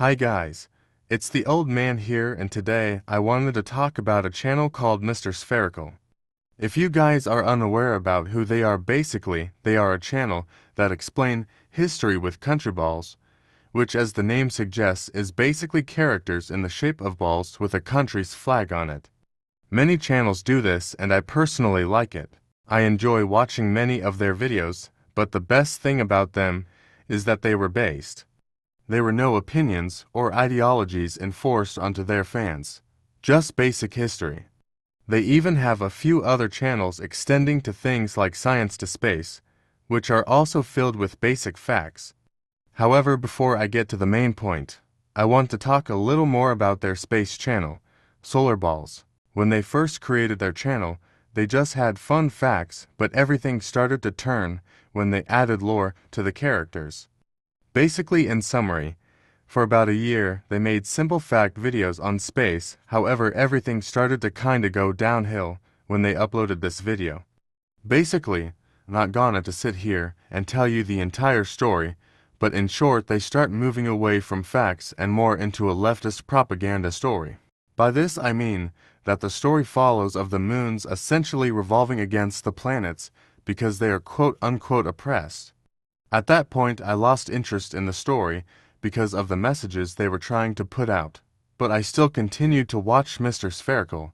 Hi guys, it's the old man here, and today I wanted to talk about a channel called MrSpherical. If you guys are unaware about who they are, basically they are a channel that explain history with country balls, which as the name suggests is basically characters in the shape of balls with a country's flag on it. Many channels do this and I personally like it. I enjoy watching many of their videos, but the best thing about them is that they were based. There were no opinions or ideologies enforced onto their fans, just basic history. They even have a few other channels extending to things like science to space, which are also filled with basic facts. However, before I get to the main point, I want to talk a little more about their space channel, Solar Balls. When they first created their channel, they just had fun facts, but everything started to turn when they added lore to the characters. Basically, in summary, for about a year they made simple fact videos on space. However, everything started to kinda go downhill when they uploaded this video. Basically, not gonna to sit here and tell you the entire story, but in short they start moving away from facts and more into a leftist propaganda story. By this I mean that the story follows of the moons essentially revolving against the planets because they are quote-unquote oppressed. At that point I lost interest in the story because of the messages they were trying to put out, but I still continued to watch MrSpherical.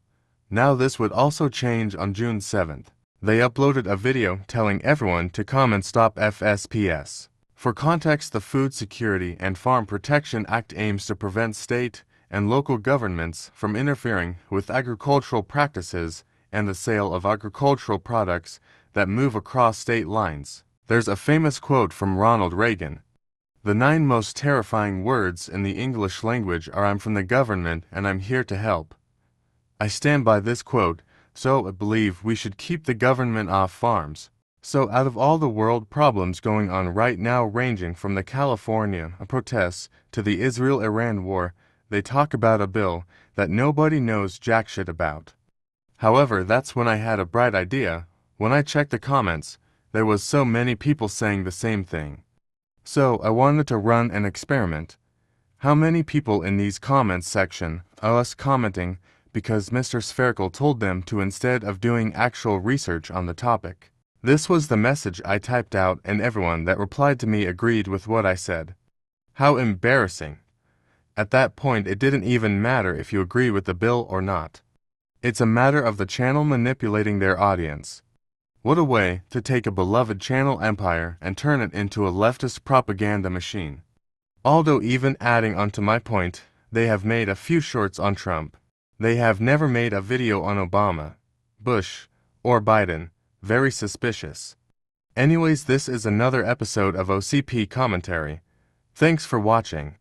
Now this would also change on June 7th. They uploaded a video telling everyone to come and stop FSPS. For context, the Food Security and Farm Protection Act aims to prevent state and local governments from interfering with agricultural practices and the sale of agricultural products that move across state lines. There's a famous quote from Ronald Reagan. "The 9 most terrifying words in the English language are 'I'm from the government and I'm here to help.' I stand by this quote, so I believe we should keep the government off farms." So out of all the world problems going on right now, ranging from the California protests to the Israel-Iran war, they talk about a bill that nobody knows jack shit about. However, that's when I had a bright idea. When I checked the comments, there was so many people saying the same thing. So I wanted to run an experiment. How many people in these comments section are us commenting because MrSpherical told them to instead of doing actual research on the topic? This was the message I typed out, and everyone that replied to me agreed with what I said. How embarrassing. At that point it didn't even matter if you agree with the bill or not. It's a matter of the channel manipulating their audience. What a way to take a beloved channel empire and turn it into a leftist propaganda machine. Although even adding onto my point, they have made a few shorts on Trump. They have never made a video on Obama, Bush, or Biden. Very suspicious. Anyways, this is another episode of OCP Commentary. Thanks for watching.